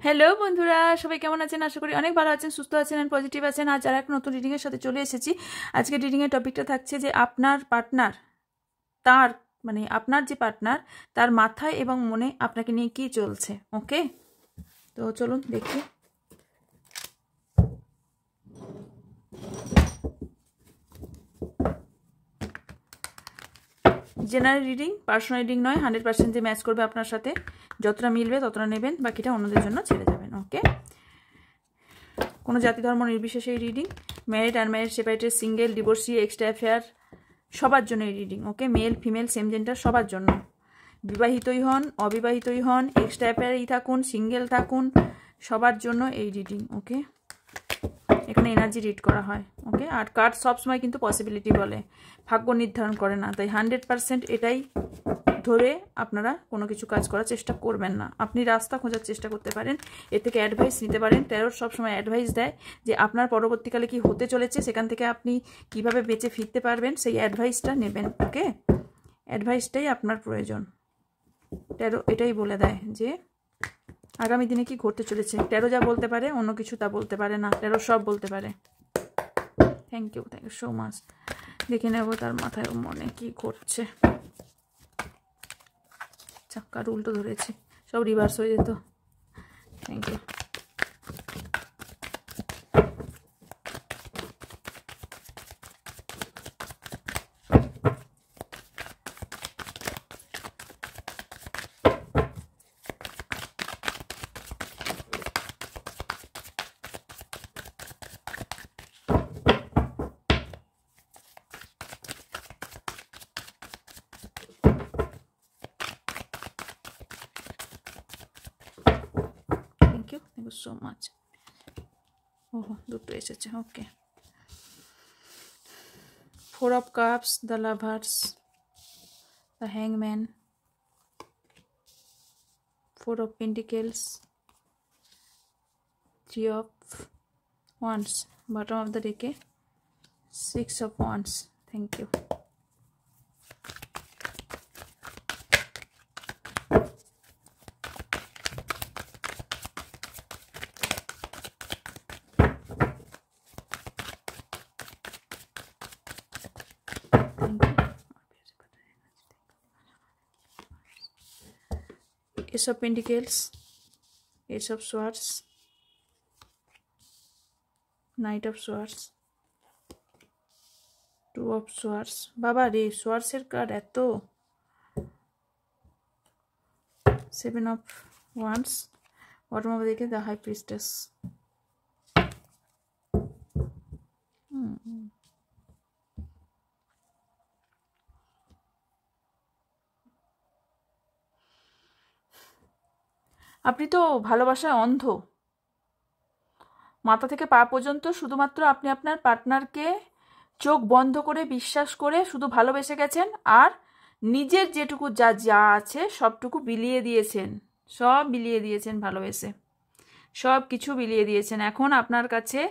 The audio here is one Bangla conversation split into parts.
হ্যালো বন্ধুরা, সবাই কেমন আছেন? আশা করি অনেক ভালো আছেন, সুস্থ আছেন এন্ড পজিটিভ আছেন। আজ আর এক নতুন রিডিংয়ের সাথে চলে এসেছি। আজকে রিডিংয়ের টপিকটা থাকছে যে আপনার পার্টনার, তার মানে আপনার যে পার্টনার, তার মাথায় এবং মনে আপনাকে নিয়ে কি চলছে। ওকে, তো চলুন দেখি। জেনারেল রিডিং, পার্সোনাল রিডিং নয়। 100% যে ম্যাচ করবে আপনার সাথে, যতটা মিলবে ততটা নেবেন, বাকিটা অন্যদের জন্য ছেড়ে যাবেন। ওকে, কোনো জাতি ধর্ম নির্বিশেষে এই reading. Married, unmarried, separated, single, divorcee, extra affair, সবার জন্য এই রিডিং। ওকে, মেল ফিমেল সেম জেন্ডার সবার জন্য, বিবাহিতই হন অবিবাহিতই হন, এক্সট্রা অ্যাফেয়ারেই থাকুন সিঙ্গেল থাকুন, সবার জন্য এই রিডিং। ওকে, এখানে এনার্জি রিড করা হয়। ওকে, আর কার্ড সবসময় কিন্তু পসিবিলিটি বলে, ভাগ্য নির্ধারণ করে না। তাই 100% এটাই ধরে আপনারা কোনো কিছু কাজ করার চেষ্টা করবেন না। আপনি রাস্তা খোঁজার চেষ্টা করতে পারেন, এর থেকে অ্যাডভাইস নিতে পারেন। ট্যারোট সবসময় অ্যাডভাইস দেয় যে আপনার পরবর্তীকালে কি হতে চলেছে, সেখান থেকে আপনি কিভাবে বেঁচে ফিরতে পারবেন, সেই অ্যাডভাইসটা নেবেন। ওকে, অ্যাডভাইসটাই আপনার প্রয়োজন। ট্যারো এটাই বলে দেয় যে আগামী দিনে কি ঘটতে চলেছে। ট্যারো যা বলতে পারে অন্য কিছু তা বলতে পারে না, ট্যারো সব বলতে পারে। Thank you so much. দেখে নেব তার মাথায় ও মনে কি ঘটছে। চাক্কার উল্টো ধরেছি, সব রিভার্স হয়ে যেত। Thank you. Thank you so much. দুটো এসেছে। ওকে, 4 of Cups, the Lovers, the Hangman, 4 of Pentacles, 3 of Wands, bottom of the deck 6 of Wands. Thank you. Ace of Pentacles, Ace of Swords, Knight of Swords, 2 of Swords. বাবা রে, সোয়ার্ডসের কার্ড এত। 7 of Wands, bottom of the deck the High Priestess. আপনি তো ভালোবাসায় অন্ধ, মাথা থেকে পা পর্যন্ত শুধুমাত্র আপনি আপনার পার্টনারকে চোখ বন্ধ করে বিশ্বাস করে শুধু ভালোবেসে গেছেন, আর নিজের যেটুকু যা যা আছে সবটুকু বিলিয়ে দিয়েছেন, সব বিলিয়ে দিয়েছেন ভালোবেসে, সব কিছু বিলিয়ে দিয়েছেন। এখন আপনার কাছে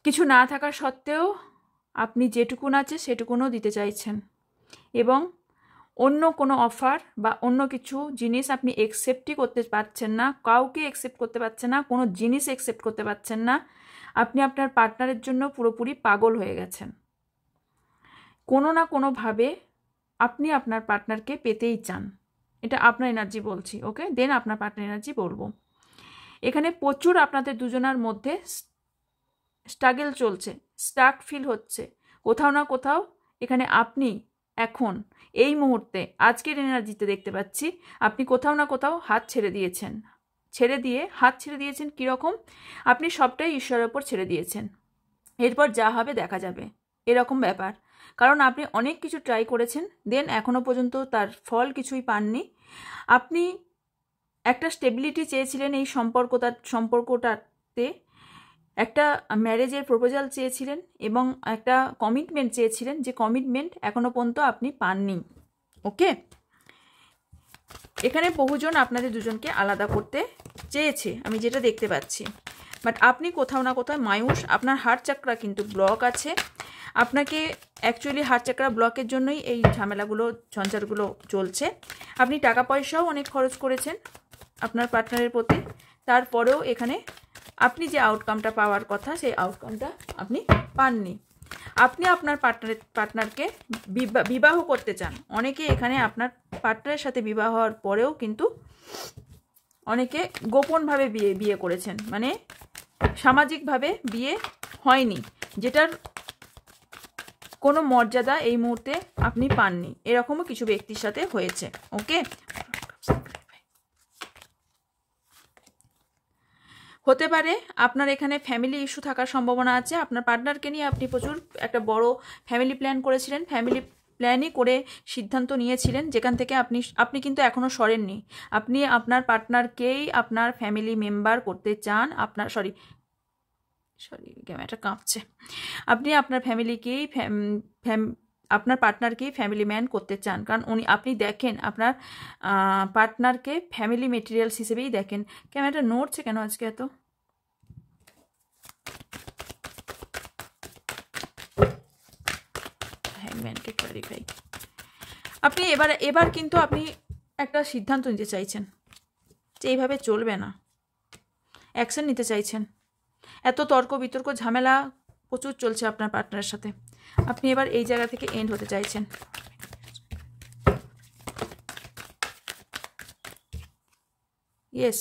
কিছু না থাকা সত্ত্বেও আপনি যেটুকুন আছে সেটুকুনও দিতে চাইছেন, এবং অন্য কোনো অফার বা অন্য কিছু জিনিস আপনি একসেপ্টই করতে পারছেন না, কাউকে একসেপ্ট করতে পারছেন না, কোনো জিনিস একসেপ্ট করতে পারছেন না। আপনি আপনার পার্টনারের জন্য পুরোপুরি পাগল হয়ে গেছেন। কোনো না কোনোভাবে আপনি আপনার পার্টনারকে পেতেই চান, এটা আপনার এনার্জি বলছি। ওকে, দেন আপনার পার্টনার এনার্জি বলবো। এখানে প্রচুর আপনাদের দুজনার মধ্যে স্ট্রাগল চলছে, স্টাক ফিল হচ্ছে কোথাও না কোথাও। এখানে আপনি এখন এই মুহূর্তে আজকের এনার্জিতে দেখতে পাচ্ছি আপনি কোথাও না কোথাও হাত ছেড়ে দিয়েছেন। হাত ছেড়ে দিয়েছেন কীরকম? আপনি সবটাই ঈশ্বরের ওপর ছেড়ে দিয়েছেন, এরপর যা হবে দেখা যাবে, এরকম ব্যাপার। কারণ আপনি অনেক কিছু ট্রাই করেছেন, দেন এখনও পর্যন্ত তার ফল কিছুই পাননি। আপনি একটা স্টেবিলিটি চেয়েছিলেন এই সম্পর্কটাতে, একটা ম্যারেজের প্রপোজাল চেয়েছিলেন এবং একটা কমিটমেন্ট চেয়েছিলেন, যে কমিটমেন্ট এখনও পর্যন্ত আপনি পাননি। ওকে, এখানে বহুজন আপনাদের দুজনকে আলাদা করতে চেয়েছে, আমি যেটা দেখতে পাচ্ছি, বাট আপনি কোথাও না কোথাও মায়ূস। আপনার হার্ট চাকরা কিন্তু ব্লক আছে। আপনাকে অ্যাকচুয়ালি হার্ট চাকরা ব্লকের জন্যই এই ঝামেলাগুলো ঝঞ্ঝাটগুলো চলছে। আপনি টাকা পয়সাও অনেক খরচ করেছেন, আপনার পার্টনারের প্রতি, তারপরেও এখানে আপনি যে আউটকামটা পাওয়ার কথা সেই আউটকামটা আপনি পাননি। আপনি আপনার পার্টনারকে বিবাহ করতে চান। অনেকে এখানে আপনার পার্টনারের সাথে বিবাহ হওয়ার পরেও কিন্তু অনেকে গোপনভাবে বিয়ে করেছেন, মানে সামাজিকভাবে বিয়ে হয়নি, যেটার কোনো মর্যাদা এই মুহূর্তে আপনি পাননি। এরকমও কিছু ব্যক্তির সাথে হয়েছে। ওকে, হতে পারে আপনার এখানে ফ্যামিলি ইস্যু থাকার সম্ভাবনা আছে। আপনার পার্টনারকে নিয়ে আপনি প্রচুর একটা বড় ফ্যামিলি প্ল্যান করেছিলেন, ফ্যামিলি প্ল্যানই করে সিদ্ধান্ত নিয়েছিলেন, যেখান থেকে আপনি কিন্তু এখনও সরেননি। আপনি আপনার পার্টনারকেই আপনার ফ্যামিলি মেম্বার করতে চান। সরি ক্যামেরাটা কাঁপছে। আপনি আপনার ফ্যামিলিকেই আপনার পার্টনারকেই ফ্যামিলি ম্যান করতে চান, কারণ আপনি দেখেন আপনার পার্টনারকে ফ্যামিলি মেটেরিয়ালস হিসেবেই দেখেন। ক্যামেরাটা নড়ছে কেন আজকে এত? হ্যাংম্যানকে ক্লারিফাই। আপনি এবার কিন্তু আপনি একটা সিদ্ধান্ত নিতে চাইছেন যে এইভাবে চলবে না, অ্যাকশন নিতে চাইছেন। এত তর্ক বিতর্ক ঝামেলা প্রচুর চলছে আপনার পার্টনারের সাথে, আপনি এবার এই জায়গা থেকে এন্ড হতে চাইছেন। ইয়েস,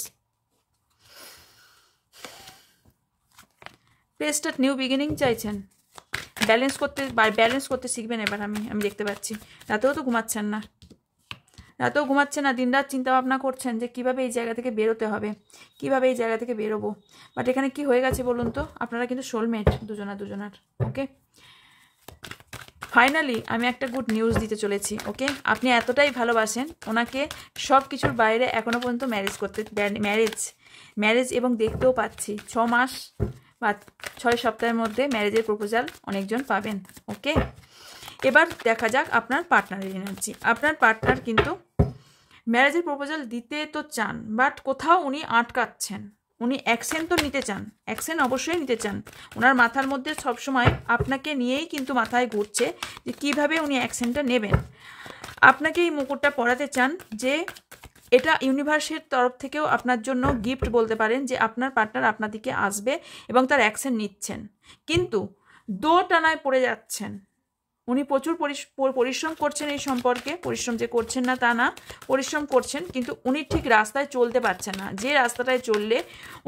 প্রেস্টার্ট নিউ বিগিনিং চাইছেন। ব্যালেন্স করতে শিখবেন এবার। আমি দেখতে পাচ্ছি রাতেও তো ঘুমাচ্ছেন না, দিনরাত চিন্তা ভাবনা করছেন যে কিভাবে এই জায়গা থেকে বেরোতে হবে, কিভাবে এই জায়গা থেকে বেরোবো। বাট এখানে কি হয়ে গেছে বলুন তো? আপনারা কিন্তু সোলমেট দুজনার। ওকে, ফাইনালি আমি একটা গুড নিউজ দিতে চলেছি। ওকে, আপনি এতটাই ভালোবাসেন ওনাকে, সব কিছুর বাইরে এখনো পর্যন্ত ম্যারেজ এবং দেখতেও পাচ্ছি 6 মাস বা 6 সপ্তাহের মধ্যে ম্যারেজের প্রপোজাল অনেকজন পাবেন। ওকে, এবার দেখা যাক আপনার পার্টনারের এনার্জি। আপনার পার্টনার কিন্তু ম্যারেজের প্রপোজাল দিতে তো চান, বাট কোথাও উনি আটকাচ্ছেন। উনি অ্যাকশন তো নিতে চান, অ্যাকশন অবশ্যই নিতে চান। ওনার মাথার মধ্যে সবসময় আপনাকে নিয়েই কিন্তু মাথায় ঘুরছে যে কীভাবে উনি অ্যাকশনটা নেবেন। আপনাকে এই মুকুটটা পরাতে চান, যে এটা ইউনিভার্সের তরফ থেকেও আপনার জন্য গিফট বলতে পারেন, যে আপনার পার্টনার আপনার দিকে আসবে এবং তার অ্যাকশন নিচ্ছেন, কিন্তু দোটানায় পড়ে যাচ্ছেন। উনি প্রচুর পরিশ্রম করছেন এই সম্পর্কে, পরিশ্রম যে করছেন না তা না, পরিশ্রম করছেন, কিন্তু উনি ঠিক রাস্তায় চলতে পারছেন না। যে রাস্তাটায় চললে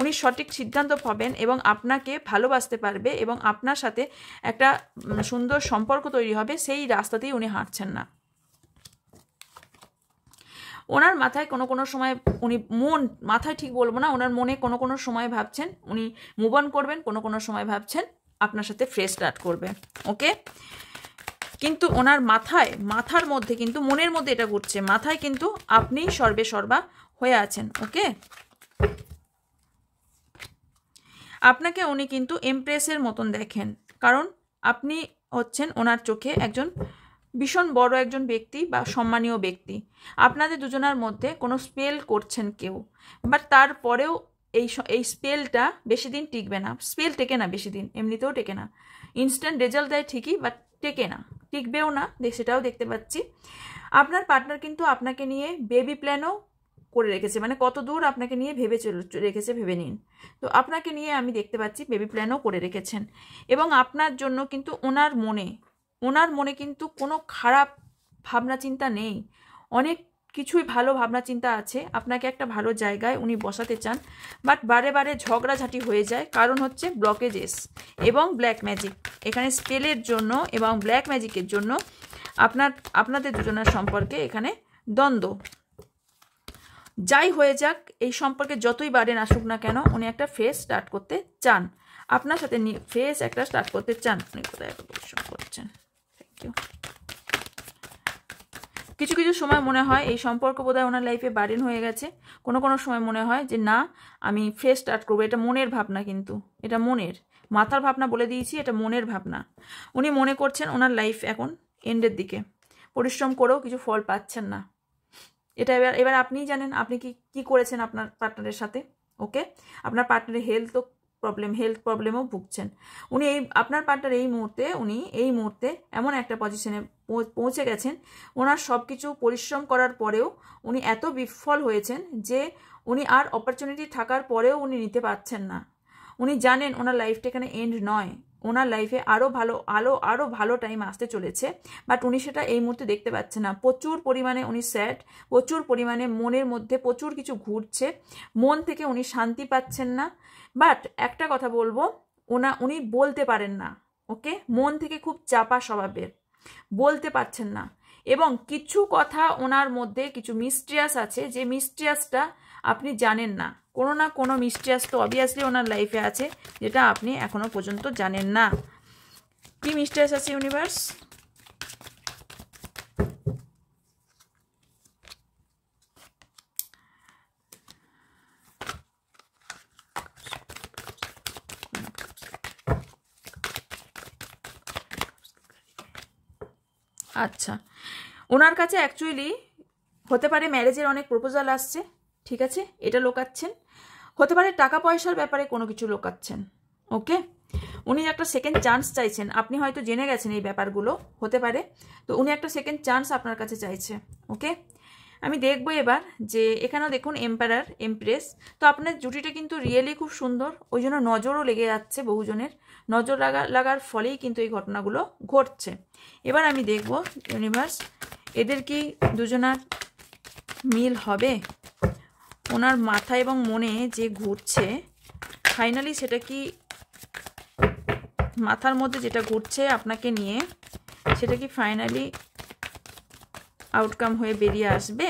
উনি সঠিক সিদ্ধান্ত পাবেন এবং আপনাকে ভালোবাসতে পারবে এবং আপনার সাথে একটা সুন্দর সম্পর্ক তৈরি হবে, সেই রাস্তাতেই উনি হাঁটছেন না। ওনার মাথায় কোনো সময় মাথায় ঠিক বলবো না, ওনার মনে কোনো সময় ভাবছেন উনি মুভ অন করবেন, কোনো সময় ভাবছেন আপনার সাথে ফ্রেশ স্টার্ট করবে। ওকে, কিন্তু ওনার মাথার মধ্যে কিন্তু মনের মধ্যে এটা ঘুরছে, মাথায় কিন্তু আপনি সর্বা হয়ে আছেন। ওকে, আপনাকে উনি কিন্তু এমপ্রেসের মতন দেখেন, কারণ আপনি হচ্ছেন ওনার চোখে একজন ভীষণ বড় একজন ব্যক্তি বা সম্মানীয় ব্যক্তি। আপনাদের দুজনের মধ্যে কোনো স্পেল করছেন কেউ, বাট তারপরেও এই স্পেলটা বেশি দিন টিকবে না। স্পেল টেকে না বেশি দিন, এমনিতেও টেকে না। ইনস্ট্যান্ট রেজাল্ট দেয় ঠিকই, বাট টেকে না, টিকবেও না, সেটাও দেখতে পাচ্ছি। আপনার পার্টনার কিন্তু আপনাকে নিয়ে বেবি প্ল্যানও করে রেখেছে, মানে কত দূর আপনাকে নিয়ে রেখেছে ভেবে নিন। তো আপনাকে নিয়ে আমি দেখতে পাচ্ছি বেবি প্ল্যানও করে রেখেছেন, এবং আপনার জন্য কিন্তু ওনার মনে কিন্তু কোনো খারাপ ভাবনা চিন্তা নেই, অনেক কিছুই ভালো ভাবনা চিন্তা আছে। আপনাকে একটা ভালো জায়গায় উনি বসাতে চান, বাট বারে ঝগড়াঝাটি হয়ে যায়, কারণ হচ্ছে ব্লকেজেস এবং ব্ল্যাক ম্যাজিক। এখানে স্পেলের জন্য এবং ব্ল্যাক ম্যাজিকের জন্য আপনাদের দুজনের সম্পর্কে এখানে দ্বন্দ্ব। যাই হয়ে যাক, এই সম্পর্কে যতই বার্ডেন আসুক না কেন, উনি একটা ফেস স্টার্ট করতে চান, আপনার সাথে ফেস একটা স্টার্ট করতে চান। উনি কোথায় একটা পরিশ্রম করছেন। Thank you. কিছু সময় মনে হয় এই সম্পর্ক বোধহয় ওনার লাইফে বার্ডেন হয়ে গেছে। কোনো সময় মনে হয় যে না, আমি ফ্রেশ স্টার্ট করবো। এটা মনের ভাবনা, কিন্তু এটা মাথার ভাবনা বলে দিয়েছি, এটা মনের ভাবনা। উনি মনে করছেন ওনার লাইফ এখন এন্ডের দিকে, পরিশ্রম করেও কিছু ফল পাচ্ছেন না। এটা এবার আপনিই জানেন আপনি কি করেছেন আপনার পার্টনারের সাথে। ওকে, আপনার পার্টনারের হেলথ প্রবলেমও ভুগছেন। আপনার পার্টনার এই মুহূর্তে এমন একটা পজিশনে পৌঁছে গেছেন, ওনার সব কিছু পরিশ্রম করার পরেও উনি এত বিফল হয়েছেন যে উনি আর অপরচুনিটি থাকার পরেও উনি নিতে পারছেন না। উনি জানেন ওনার লাইফটা এখানে এন্ড নয়, ওনার লাইফে আরও ভালো টাইম আসতে চলেছে, বাট উনি সেটা এই মুহূর্তে দেখতে পাচ্ছেন না। প্রচুর পরিমাণে উনি স্যাড, প্রচুর পরিমাণে মনের মধ্যে প্রচুর কিছু ঘুরছে, মন থেকে উনি শান্তি পাচ্ছেন না। বাট একটা কথা বলবো, উনি বলতে পারেন না, ওকে? মন থেকে খুব চাপা স্বভাবের, বলতে পারছেন না। এবং কিছু কথা ওনার মধ্যে কিছু মিস্ট্রিয়াস আছে, যে মিস্ট্রিয়াসটা আপনি জানেন না। কোনো না কোনো মিস্ট্রিয়াস তো অবভিয়াসলি ওনার লাইফে আছে, যেটা আপনি এখনো পর্যন্ত জানেন না। কি মিস্ট্রিয়াস আছে ইউনিভার্স? আচ্ছা, ওনার কাছে অ্যাকচুয়ালি হতে পারে ম্যারেজের অনেক প্রপোজাল আসছে, ঠিক আছে, এটা লোকাচ্ছেন। হতে পারে টাকা পয়সার ব্যাপারে কোনো কিছু লোকাচ্ছেন, ওকে? উনি একটা সেকেন্ড চান্স চাইছেন, আপনি হয়তো জেনে গেছেন এই ব্যাপারগুলো, হতে পারে। তো উনি একটা সেকেন্ড চান্স আপনার কাছে চাইছে, ওকে? আমি দেখবো এবার যে এখানেও দেখুন এম্পারার, এমপ্রেস। তো আপনার জুটিটা কিন্তু রিয়েলি খুব সুন্দর, ওই জন্য নজরও লেগে যাচ্ছে বহুজনের, নজর লাগার ফলেই কিন্তু এই ঘটনাগুলো ঘটছে। এবার আমি দেখব ইউনিভার্স, এদের কি দুজনার মিল হবে? ওনার মাথা এবং মনে যে ঘুরছে, ফাইনালি সেটা কি মাথার মধ্যে যেটা ঘুরছে আপনাকে নিয়ে, সেটা কি ফাইনালি আউটকাম হয়ে বেরিয়ে আসবে?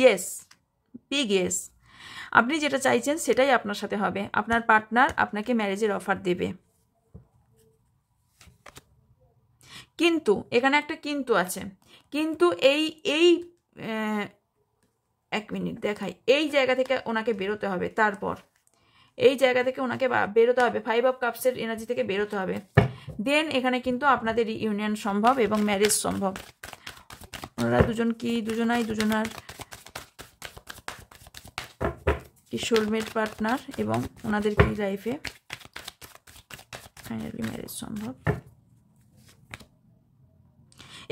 Yes, big yes. আপনি যেটা চাইছেন সেটাই আপনার সাথে হবে। আপনার পার্টনার আপনাকে ম্যারেজের অফার দেবে, কিন্তু এখানে একটা কিন্তু আছে। কিন্তু এই এক মিনিট দেখাই, এই জায়গা থেকে ওনাকে বেরোতে হবে, তারপর এই জায়গা থেকে ওনাকে বেরোতে হবে, 5 অফ কাপসের এনার্জি থেকে বেরোতে হবে, দেন এখানে কিন্তু আপনাদের ইউনিয়ন সম্ভব এবং ম্যারেজ সম্ভব। ওনারা দুজন কি দুজনার কি সোলমেট পার্টনার, এবং ওনাদের কি লাইফে ফাইনালি ম্যারেজ সম্ভব।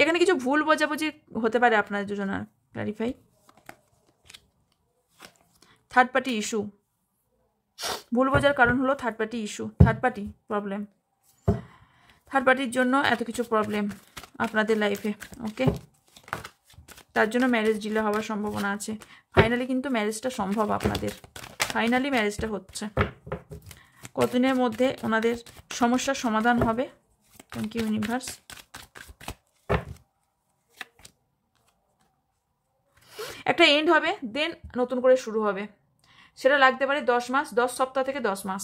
এখানে কিছু ভুল বোঝাবুঝি হতে পারে আপনাদের দুজনার, ক্লারিফাই। থার্ড পার্টি ইস্যু, ভুল বোঝার কারণ হলো third party issue, third party problem, third পার্টির জন্য এত কিছু প্রবলেম আপনাদের লাইফে, ওকে? তার জন্য ম্যারেজ ডিলে হওয়ার সম্ভাবনা আছে। ফাইনালি কিন্তু ম্যারেজটা সম্ভব আপনাদের, ফাইনালি ম্যারেজটা হচ্ছে। কতদিনের মধ্যে ওনাদের সমস্যার সমাধান হবে? Thank you universe. একটা এন্ড হবে, দেন নতুন করে শুরু হবে। সেটা লাগতে পারে 10 মাস, 10 সপ্তাহ থেকে 10 মাস।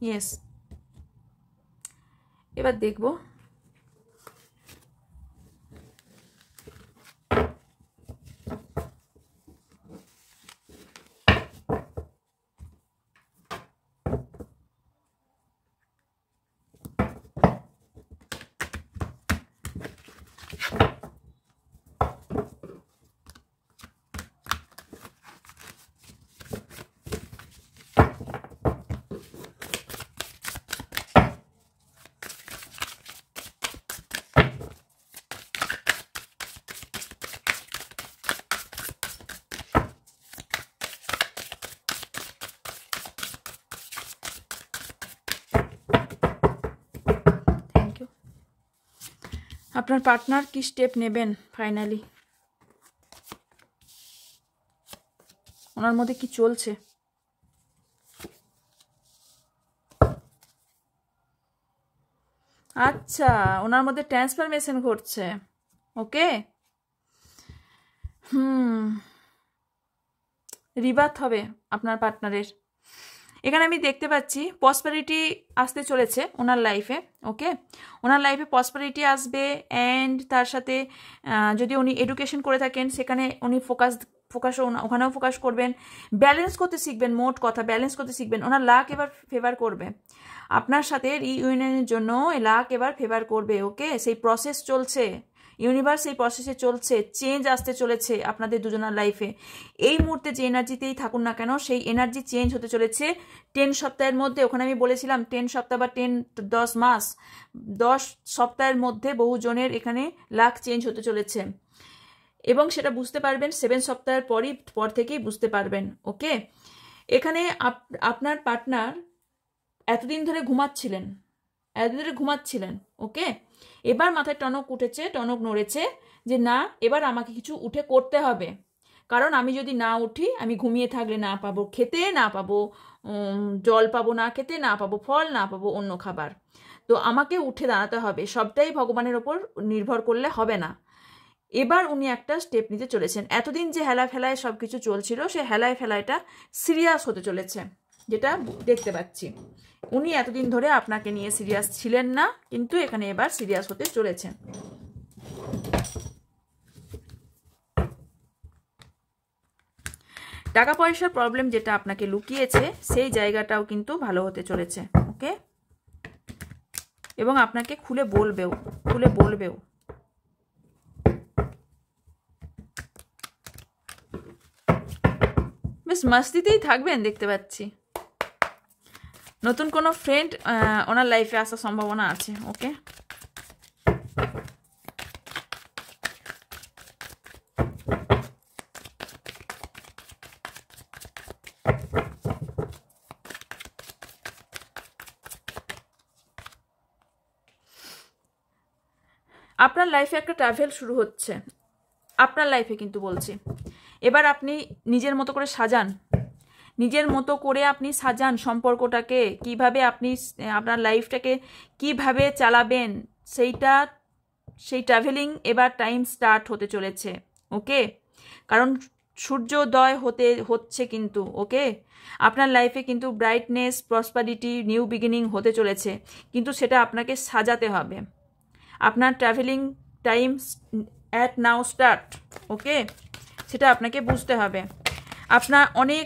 ইয়েস। এবার দেখবো আপনার পার্টনার কি স্টেপ নেবেন ফাইনালি, ওনার মধ্যে কি চলছে। আচ্ছা, ওনার মধ্যে ট্রান্সফরমেশন ঘটছে, ওকে? রিবার্থ হবে আপনার পার্টনারের। এখানে আমি দেখতে পাচ্ছি প্রসপারিটি আসতে চলেছে ওনার লাইফে, ওকে? ওনার লাইফে প্রসপারিটি আসবে, অ্যান্ড তার সাথে যদি উনি এডুকেশন করে থাকেন সেখানে উনি ওখানেও ফোকাস করবেন, ব্যালেন্স করতে শিখবেন, মোট কথা ব্যালেন্স করতে শিখবেন। ওনার লাক এবার ফেভার করবে আপনার সাথে, রিইউনিয়নের জন্য লাক এবার ফেভার করবে, ওকে? সেই প্রসেস চলছে, ইউনিভার্স এই প্রসেসে চলছে, চেঞ্জ আসতে চলেছে আপনাদের দুজনের লাইফে। এই মুহূর্তে যে এনার্জিতেই থাকুন না কেন, সেই এনার্জি চেঞ্জ হতে চলেছে 10 সপ্তাহের মধ্যে। ওখানে আমি বলেছিলাম 10 সপ্তাহ বা 10 মাস, 10 সপ্তাহের মধ্যে বহুজনের এখানে লাক চেঞ্জ হতে চলেছে। এবং সেটা বুঝতে পারবেন 7 সপ্তাহের পর থেকেই বুঝতে পারবেন। ওকে, এখানে আপনার পার্টনার এতদিন ধরে ঘুমাচ্ছিলেন। ওকে, এবার মাথায় টনক উঠেছে, টনক নড়েছে যে না, এবার আমাকে কিছু উঠে করতে হবে, কারণ আমি যদি না উঠি, আমি ঘুমিয়ে থাকলে না পাবো খেতে, না পাবো জল, পাবো না খেতে, না পাবো ফল, না পাবো অন্য খাবার। তো আমাকে উঠে দাঁড়াতে হবে, সবটাই ভগবানের ওপর নির্ভর করলে হবে না। এবার উনি একটা স্টেপ নিতে চলেছেন। এতদিন যে হেলায় ফেলায় সব কিছু চলছিল, সে হেলায় ফেলায়টা সিরিয়াস হতে চলেছে, যেটা দেখতে পাচ্ছি। উনি এতদিন ধরে আপনাকে নিয়ে সিরিয়াস ছিলেন না, কিন্তু এখানে এবার সিরিয়াস হতে চলেছেন। টাকা পয়সার প্রবলেম যেটা আপনাকে লুকিয়েছে, সেই জায়গাটাও কিন্তু ভালো হতে চলেছে। ওকে, এবং আপনাকে খুলে বলবেও। বেশ মাস্তিতেই থাকবেন দেখতে পাচ্ছি। নতুন কোনো ফ্রেন্ড ওনার লাইফে আসার সম্ভাবনা আছে। ওকে, আপনার লাইফে একটা ট্রাভেল শুরু হচ্ছে, আপনার লাইফে কিন্তু বলছি। এবার আপনি নিজের মতো করে সাজান সম্পর্কটাকে, কিভাবে আপনি আপনার লাইফটাকে কিভাবে চালাবেন, সেই ট্রাভেলিং এবার টাইম স্টার্ট হতে চলেছে। ওকে, কারণ সূর্যোদয় হচ্ছে কিন্তু। ওকে, আপনার লাইফে কিন্তু ব্রাইটনেস, প্রসপারিটি, নিউ বিগিনিং হতে চলেছে, কিন্তু সেটা আপনাকে সাজাতে হবে। আপনার travelling time at now start. Okay, সেটা আপনাকে বুঝতে হবে। আপনার অনেক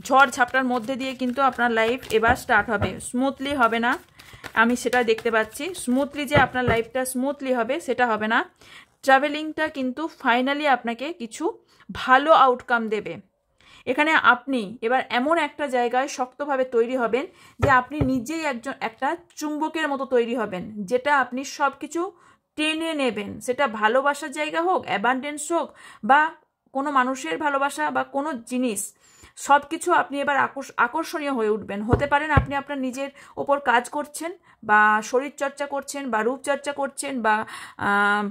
ঝড় ঝাপটার মধ্যে দিয়ে কিন্তু আপনার লাইফ এবার স্টার্ট হবে। স্মুথলি হবে না, আমি সেটা দেখতে পাচ্ছি। স্মুথলি যে আপনার লাইফটা স্মুথলি হবে, সেটা হবে না। ট্রাভেলিংটা কিন্তু ফাইনালি আপনাকে কিছু ভালো আউটকাম দেবে। এখানে আপনি এবার এমন একটা জায়গায় শক্তভাবে তৈরি হবেন যে আপনি নিজেই একটা চুম্বকের মতো তৈরি হবেন, যেটা আপনি সব কিছু টেনে নেবেন। সেটা ভালোবাসার জায়গা হোক, অ্যাবান্ডেন্স হোক, বা কোনো মানুষের ভালোবাসা, বা কোনো জিনিস, সব কিছু আপনি এবার আকর্ষণীয় হয়ে উঠবেন। হতে পারেন আপনি আপনার নিজের ওপর কাজ করছেন, বা শরীর চর্চা করছেন, বা রূপচর্চা করছেন, বা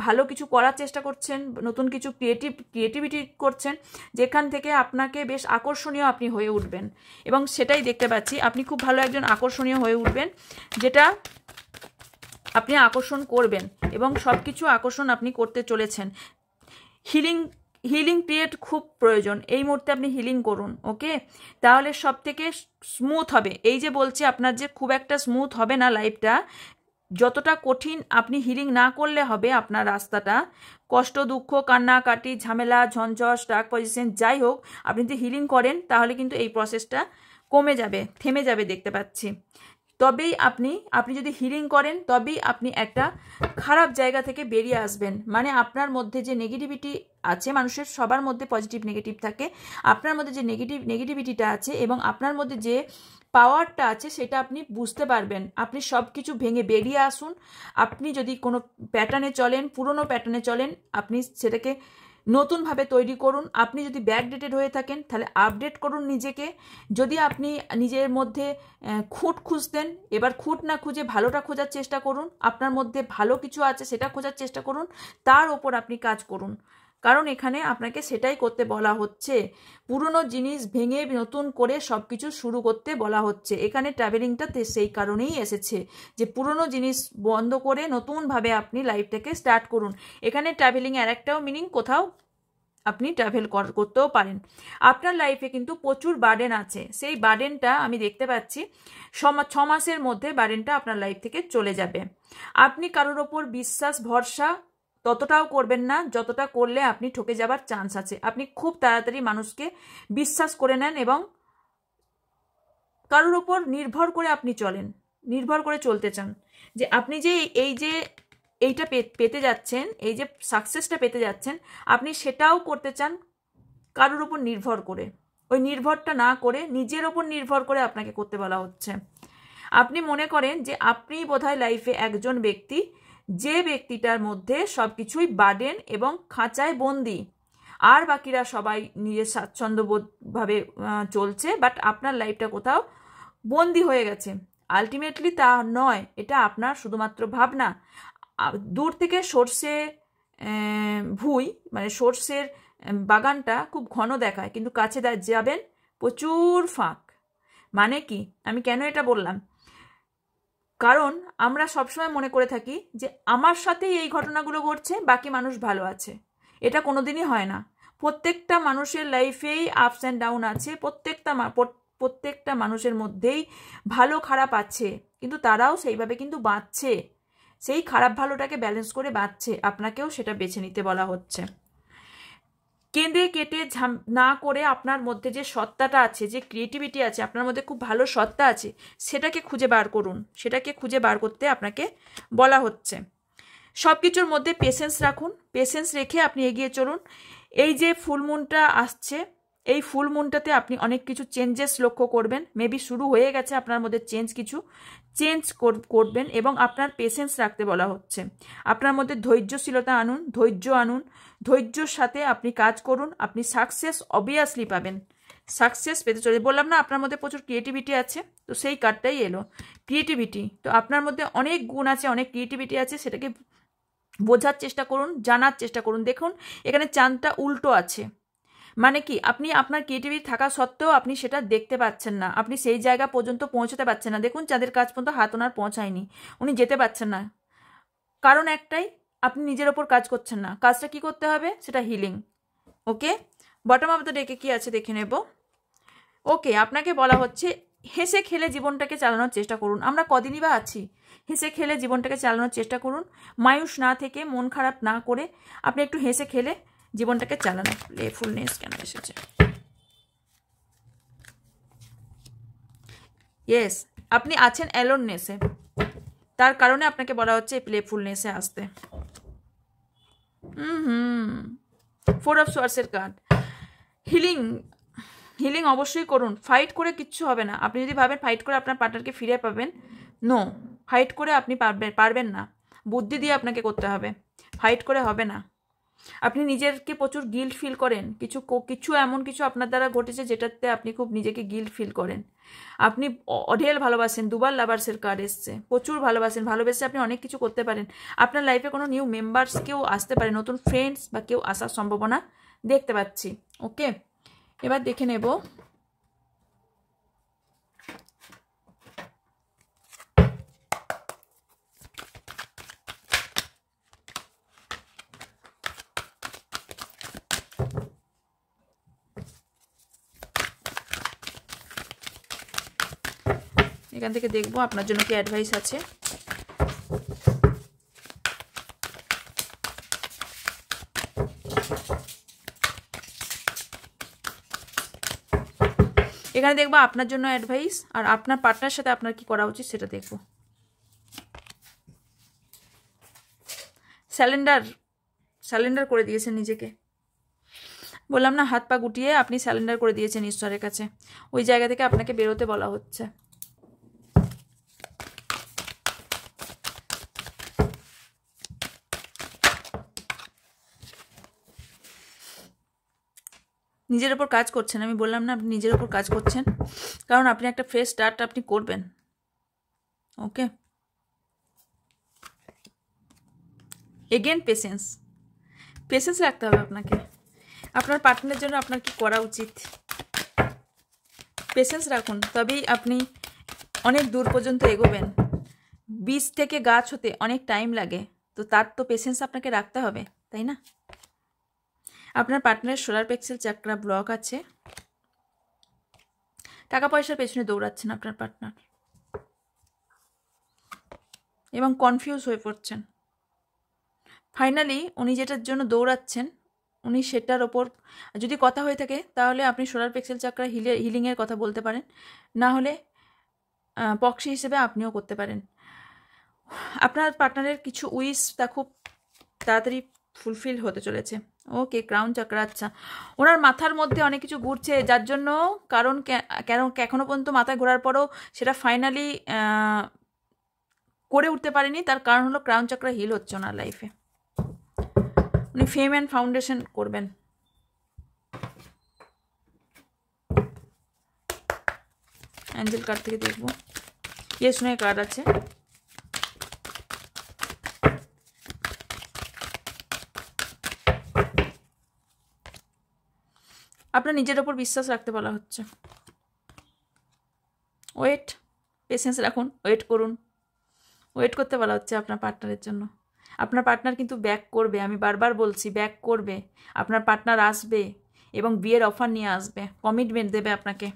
ভালো কিছু করার চেষ্টা করছেন, নতুন কিছু ক্রিয়েটিভিটি করছেন, যেখান থেকে আপনাকে বেশ আকর্ষণীয় আপনি হয়ে উঠবেন। এবং সেটাই দেখতে পাচ্ছি, আপনি খুব ভালো একজন আকর্ষণীয় হয়ে উঠবেন, যেটা আপনি আকর্ষণ করবেন, এবং সব কিছু আকর্ষণ আপনি করতে চলেছেন। হিলিং পিরিয়ড খুব প্রয়োজন, এই মুহূর্তে আপনি হিলিং করুন। ওকে, তাহলে সব থেকে স্মুথ হবে। এই যে বলছি, আপনার যে খুব একটা স্মুথ হবে না লাইফটা, যতটা কঠিন আপনি হিলিং না করলে হবে আপনার রাস্তাটা, কষ্ট, দুঃখ, কান্নাকাটি, ঝামেলা, ঝঞ্ঝট, স্টাক পজিশন, যাই হোক, আপনি যদি হিলিং করেন তাহলে কিন্তু এই প্রসেসটা কমে যাবে, থেমে যাবে দেখতে পাচ্ছি। তবেই আপনি যদি হিলিং করেন, তবেই আপনি একটা খারাপ জায়গা থেকে বেরিয়ে আসবেন। মানে আপনার মধ্যে যে নেগেটিভিটি আছে, মানুষের সবার মধ্যে পজিটিভ নেগেটিভ থাকে, আপনার মধ্যে যে নেগেটিভিটিটা আছে এবং আপনার মধ্যে যে পাওয়ারটা আছে, সেটা আপনি বুঝতে পারবেন। আপনি সব কিছু ভেঙে বেরিয়ে আসুন। আপনি যদি কোনো প্যাটার্নে চলেন, পুরনো প্যাটার্নে চলেন, আপনি সেটাকে নতুনভাবে তৈরি করুন। আপনি যদি ব্যাকডেটেড হয়ে থাকেন, তাহলে আপডেট করুন নিজেকে। যদি আপনি নিজের মধ্যে খুঁট খুঁজতেন, এবার খুঁট না খুঁজে ভালোটা খোঁজার চেষ্টা করুন। আপনার মধ্যে ভালো কিছু আছে, সেটা খোঁজার চেষ্টা করুন, তার ওপর আপনি কাজ করুন। কারণ এখানে আপনাকে সেটাই করতে বলা হচ্ছে। পুরনো জিনিস ভেঙে নতুন করে সব কিছু শুরু করতে বলা হচ্ছে। এখানে ট্রাভেলিংটাতে সেই কারণেই এসেছে যে পুরনো জিনিস বন্ধ করে নতুনভাবে আপনি লাইফটাকে স্টার্ট করুন। এখানে ট্রাভেলিং এর একটাও মিনিং, কোথাও আপনি ট্রাভেল করতেও পারেন। আপনার লাইফে কিন্তু প্রচুর বার্ডেন আছে, সেই বার্ডেনটা আমি দেখতে পাচ্ছি 6 মাসের মধ্যে বার্ডেনটা আপনার লাইফ থেকে চলে যাবে। আপনি কারোর ওপর বিশ্বাস ভরসা ততটাও করবেন না, যতটা করলে আপনি ঠকে যাবার চান্স আছে। আপনি খুব তাড়াতাড়ি মানুষকে বিশ্বাস করে নেন এবং কারোর ওপর নির্ভর করে আপনি নির্ভর করে চলতে চান, যে আপনি যে এইটা পেতে যাচ্ছেন, এই যে সাকসেসটা পেতে যাচ্ছেন, আপনি সেটাও করতে চান কারোর ওপর নির্ভর করে। ওই নির্ভরটা না করে নিজের ওপর নির্ভর করে আপনাকে করতে বলা হচ্ছে। আপনি মনে করেন যে আপনি বোধহয় লাইফে একজন ব্যক্তি, যে ব্যক্তিটার মধ্যে সব কিছুই বার্ডেন এবং খাঁচায় বন্দি। আর বাকিরা সবাই নিজের স্বাচ্ছন্দ্যবোধভাবে চলছে, বাট আপনার লাইফটা কোথাও বন্দি হয়ে গেছে। আলটিমেটলি তা নয়, এটা আপনার শুধুমাত্র ভাবনা। দূর থেকে সর্ষে ভুঁই মানে সর্ষের বাগানটা খুব ঘন দেখায়, কিন্তু কাছে যাবেন প্রচুর ফাঁক। মানে কি, আমি কেন এটা বললাম, কারণ আমরা সবসময় মনে করে থাকি যে আমার সাথেই এই ঘটনাগুলো ঘটছে, বাকি মানুষ ভালো আছে। এটা কোনোদিনই হয় না। প্রত্যেকটা মানুষের লাইফেই আপস অ্যান্ড ডাউন আছে, প্রত্যেকটা মানুষের মধ্যেই ভালো খারাপ আছে, কিন্তু তারাও সেইভাবে কিন্তু বাঁচছে, সেই খারাপ ভালোটাকে ব্যালেন্স করে বাঁচছে। আপনাকেও সেটা বেছে নিতে বলা হচ্ছে। কেঁদে কেটে না করে আপনার মধ্যে যে সত্তাটা আছে, যে ক্রিয়েটিভিটি আছে, আপনার মধ্যে খুব ভালো সত্তা আছে, সেটাকে খুঁজে বার করুন। সেটাকে খুঁজে বার করতে আপনাকে বলা হচ্ছে। সব কিছুর মধ্যে পেশেন্স রাখুন, পেশেন্স রেখে আপনি এগিয়ে চলুন। এই যে ফুলমুনটা আসছে, এই ফুলমুনটাতে আপনি অনেক কিছু চেঞ্জেস লক্ষ্য করবেন। মেবি শুরু হয়ে গেছে আপনার মধ্যে কিছু চেঞ্জ করবেন, এবং আপনার পেশেন্স রাখতে বলা হচ্ছে। আপনার মধ্যে ধৈর্যশীলতা আনুন, ধৈর্যর সাথে আপনি কাজ করুন। আপনি সাকসেস অবভিয়াসলি পাবেন, সাকসেস পেতে চলে। বললাম না আপনার মধ্যে প্রচুর ক্রিয়েটিভিটি আছে, তো সেই কার্ডটাই এলো ক্রিয়েটিভিটি। তো আপনার মধ্যে অনেক গুণ আছে, অনেক ক্রিয়েটিভিটি আছে, সেটাকে বোঝার চেষ্টা করুন, জানার চেষ্টা করুন। দেখুন এখানে চাঁদটা উল্টো আছে, মানে কি, আপনি আপনার ক্রিয়েটিভিটি থাকা সত্ত্বেও আপনি সেটা দেখতে পাচ্ছেন না, আপনি সেই জায়গা পর্যন্ত পৌঁছতে পারছেন না। দেখুন চাঁদের কাজ পর্যন্ত হাত ওনার পৌঁছায়নি, উনি যেতে পারছেন না। কারণ একটাই, আপনি নিজের ওপর কাজ করছেন না। কাজটা কি করতে হবে, সেটা healing. Okay, bottom of the ডেকে কি আছে দেখে নেব। ওকে, আপনাকে বলা হচ্ছে হেসে খেলে জীবনটাকে চালানোর চেষ্টা করুন। আমরা কদিনই বা আছি, হেসে খেলে জীবনটাকে চালানোর চেষ্টা করুন। মায়ুস না থেকে, মন খারাপ না করে আপনি একটু হেসে খেলে জীবনটাকে চালানো। প্লেফুলনেস কেন এসেছে? ইয়েস, আপনি আছেন অ্যালোননেসে, তার কারণে আপনাকে বলা হচ্ছে প্লেফুলনেসে আসতে। ফোর অফ সোয়ার্সের কার্ড। হিলিং অবশ্যই করুন। ফাইট করে কিচ্ছু হবে না। আপনি যদি ভাবেন ফাইট করে আপনার পার্টনারকে ফিরে পাবেন, নো, ফাইট করে আপনি পারবেন না। বুদ্ধি দিয়ে আপনাকে করতে হবে, ফাইট করে হবে না। আপনি নিজেকে প্রচুর গিল্ট ফিল করেন, কিছু এমন কিছু আপনার দ্বারা ঘটেছে যেটাতে আপনি খুব নিজেকে গিল্ট ফিল করেন। আপনি অঢেল ভালোবাসেন, দুবার লাভার্সের কার্ড এসছে, প্রচুর ভালোবেসে আপনি অনেক কিছু করতে পারেন। আপনার লাইফে কোনো নিউ মেম্বার্স কেউ আসতে পারে, নতুন ফ্রেন্ডস বা কেউ আসার সম্ভাবনা দেখতে পাচ্ছি। ওকে, এবার দেখে নেব এখান থেকে, দেখবো আপনার জন্য কি অ্যাডভাইস আছে। এখানে দেখবো আপনার জন্য অ্যাডভাইস, আর আপনার পার্টনার সাথে আপনার কি করা উচিত সেটা দেখবো। স্যালেন্ডার করে দিয়েছেন নিজেকে। বললাম না, হাত পা গুটিয়ে আপনি স্যালেন্ডার করে দিয়েছেন ঈশ্বরের কাছে। ওই জায়গা থেকে আপনাকে বেরোতে বলা হচ্ছে। নিজের ওপর কাজ করছেন, আমি বললাম না আপনি নিজের ওপর কাজ করছেন, কারণ আপনি একটা ফ্রেশ স্টার্ট আপনি করবেন। ওকে, এগেন পেশেন্স রাখতে হবে আপনাকে। আপনার পার্টনারের জন্য আপনার কি করা উচিত, পেশেন্স রাখুন, তবেই আপনি অনেক দূর পর্যন্ত এগোবেন। বীজ থেকে গাছ হতে অনেক টাইম লাগে, তো তার তো পেশেন্স আপনাকে রাখতে হবে, তাই না? আপনার পার্টনারের সোলার প্লেক্সাস চাকরা ব্লক আছে, টাকা পয়সার পেছনে দৌড়াচ্ছেন আপনার পার্টনার, এবং কনফিউজ হয়ে পড়ছেন। ফাইনালি উনি যেটার জন্য দৌড়াচ্ছেন, উনি সেটার ওপর যদি কথা হয়ে থাকে, তাহলে আপনি সোলার প্লেক্সাস চাকরা হিলিংয়ের কথা বলতে পারেন, না হলে পক্সি হিসেবে আপনিও করতে পারেন। আপনার পার্টনারের কিছু উইশ তা খুব তাড়াতাড়ি ফুলফিল হতে চলেছে। ওকে, ক্রাউন চাকরা, আচ্ছা, ওনার মাথার মধ্যে অনেক কিছু ঘুরছে, যার জন্য কেন এখনো পর্যন্ত মাথায় ঘোরার পরেও সেটা ফাইনালি করে উঠতে পারেনি। তার কারণ হলো ক্রাউন চাকরা হিল হচ্ছে ওনার লাইফে। উনি ফেম অ্যান্ড ফাউন্ডেশন করবেন। অ্যাঞ্জেল কার্ড থেকে দেখব। ইয়েস নো কার্ড আছে। আপনার নিজের ওপর বিশ্বাস রাখতে বলা হচ্ছে। ওয়েট, পেশেন্স রাখুন, ওয়েট করুন, ওয়েট করতে বলা হচ্ছে আপনার পার্টনারের জন্য। আপনার পার্টনার কিন্তু ব্যাক করবে, আমি বারবার বলছি ব্যাক করবে। আপনার পার্টনার আসবে এবং বিয়ের অফার নিয়ে আসবে, কমিটমেন্ট দেবে আপনাকে।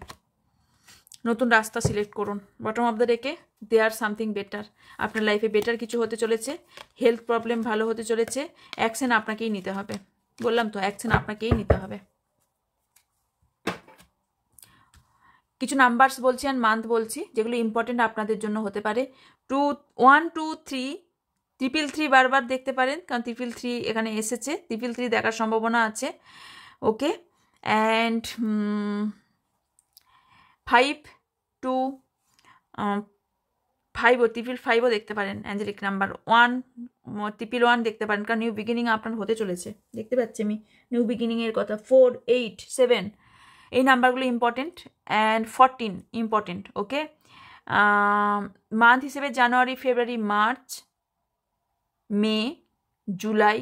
নতুন রাস্তা সিলেক্ট করুন। বটম অফ দ্য ডেকে দেয়ার সামথিং বেটার। আপনার লাইফে বেটার কিছু হতে চলেছে, হেলথ প্রবলেম ভালো হতে চলেছে। অ্যাকশন আপনাকেই নিতে হবে, বললাম তো অ্যাকশন আপনাকেই নিতে হবে। কিছু নাম্বারস বলছি আর মান্থ বলছি যেগুলো ইম্পর্টেন্ট আপনাদের জন্য হতে পারে। 1 2 3 333 বারবার দেখতে পারেন, কারণ 333 এখানে এসেছে, 333 দেখার সম্ভাবনা আছে। ওকে, অ্যান্ড 5 2 5 ও 555ও দেখতে পারেন। অ্যাঞ্জেলিক নাম্বার 1 111 দেখতে পারেন, কারণ নিউ বিগিনিং আপনার হতে চলেছে, দেখতে পাচ্ছি আমি নিউ বিগিনিংয়ের কথা। 4 8 7 এই নাম্বারগুলো important, and 14 important. Okay, month হিসেবে জানুয়ারি, ফেব্রুয়ারি, মার্চ, মে, জুলাই,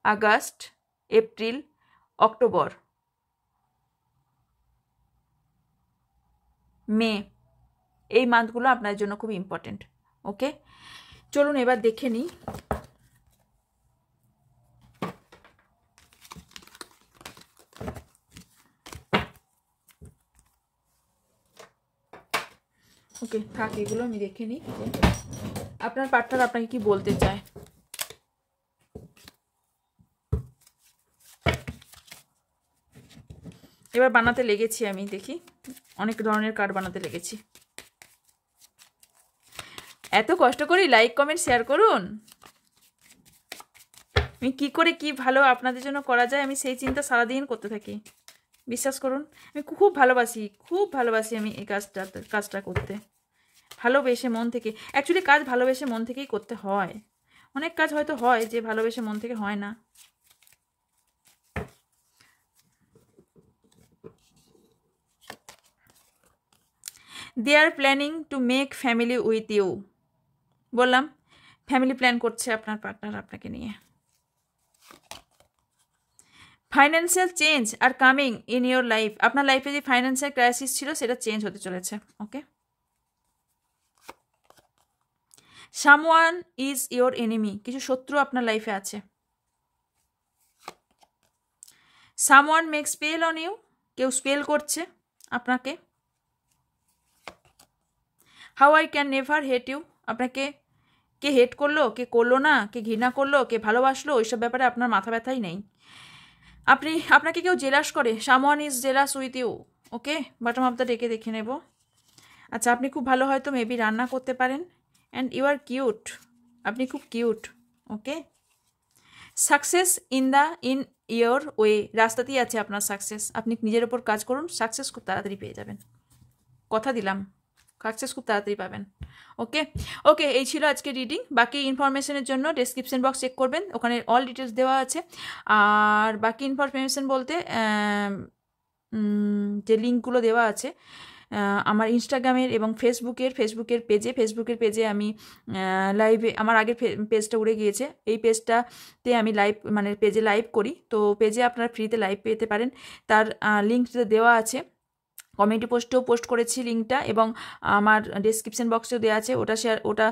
আগস্ট, এপ্রিল, অক্টোবর, মে, এই মান্থগুলো আপনার জন্য খুব ইম্পর্টেন্ট। ওকে, চলুন এবার দেখে নিই। ওকে থাক, এগুলো আমি দেখে নিই আপনার পার্টনার আপনাকে কি বলতে চায়। এবার বানাতে লেগেছি আমি, দেখি অনেক ধরনের কার্ড বানাতে লেগেছি। এত কষ্ট করি, লাইক কমেন্ট শেয়ার করুন। আমি কি করে কি ভালো আপনাদের জন্য করা যায় আমি সেই চিন্তা সারাদিন করতে থাকি। বিশ্বাস করুন, আমি খুব ভালোবাসি আমি এই কাজটা করতে, ভালোবেসে মন থেকে। অ্যাকচুয়ালি কাজ ভালোবেসে মন থেকেই করতে হয়। অনেক কাজ হয়তো হয় যে ভালোবেসে মন থেকে হয় না। They are planning to make family with you. বললাম ফ্যামিলি প্ল্যান করছে আপনার পার্টনার আপনাকে নিয়ে। Financial change are coming in your life. আপনার লাইফে যে ফাইন্যান্সিয়াল ক্রাইসিস ছিল সেটা চেঞ্জ হতে চলেছে। Okay, someone is your enemy. কিছু শত্রু আপনার লাইফে আছে। Someone make spell on you. কেউ স্পেল করছে আপনাকে। How I can never hate you. আপনাকে কে হেট করলো, কে করলো না, কে ঘৃণা করলো, কে ভালোবাসলো, ওইসব ব্যাপারে আপনার মাথা ব্যথাই নেই। আপনাকে কেউ জেলাস করে। Someone is jealous with you. Okay, bottom of the ডেকে দেখে নেব। আচ্ছা, আপনি খুব ভালো হয়তো মেবি রান্না করতে পারেন, অ্যান্ড ইউ আর কিউট। আপনি খুব cute. Okay, success in your way. রাস্তাতেই আছে আপনার সাকসেস। আপনি নিজের ওপর কাজ করুন, সাকসেস খুব তাড়াতাড়ি পেয়ে যাবেন, কথা দিলাম, সাকসেস খুব তাড়াতাড়ি পাবেন। ওকে ওকে, এই ছিল আজকে রিডিং। বাকি ইনফরমেশনের জন্য ডেসক্রিপশন বক্স চেক করবেন, ওখানে অল ডিটেলস দেওয়া আছে। আর বাকি ইনফরমেশন বলতে যে লিঙ্কগুলো দেওয়া আছে আমার ইনস্টাগ্রামের এবং ফেসবুকের পেজে আমি লাইভে, আমার আগের পেজটা উড়ে গিয়েছে, এই পেজটাতে আমি পেজে লাইভ করি। তো পেজে আপনারা ফ্রিতে লাইভ পেতে পারেন, তার লিঙ্কটা দেওয়া আছে। কমিউনিটি পোস্টেও পোস্ট করেছি লিঙ্কটা, এবং আমার ডেসক্রিপশন বক্সেও দেওয়া আছে, ওটা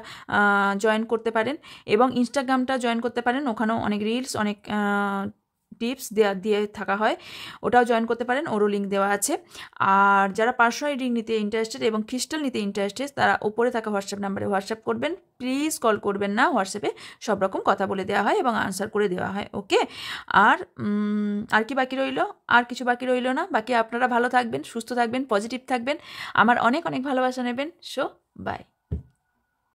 জয়েন করতে পারেন। এবং ইনস্টাগ্রামটা জয়েন করতে পারেন, ওখানেও অনেক রিলস, অনেক টিপস দিয়ে থাকা হয়, ওটাও জয়েন করতে পারেন, ওরও লিঙ্ক দেওয়া আছে। আর যারা পার্সোনাল রিডিং নিতে ইন্টারেস্টেড এবং ক্রিস্টাল নিতে ইন্টারেস্টেড, তারা ওপরে থাকা হোয়াটসঅ্যাপ নাম্বারে হোয়াটসঅ্যাপ করবেন। প্লিজ কল করবেন না, হোয়াটসঅ্যাপে সব রকম কথা বলে দেওয়া হয় এবং আনসার করে দেওয়া হয়। ওকে, আর কি বাকি রইল? আর কিছু বাকি রইল না। বাকি আপনারা ভালো থাকবেন, সুস্থ থাকবেন, পজিটিভ থাকবেন, আমার অনেক অনেক ভালোবাসা নেবেন। So by.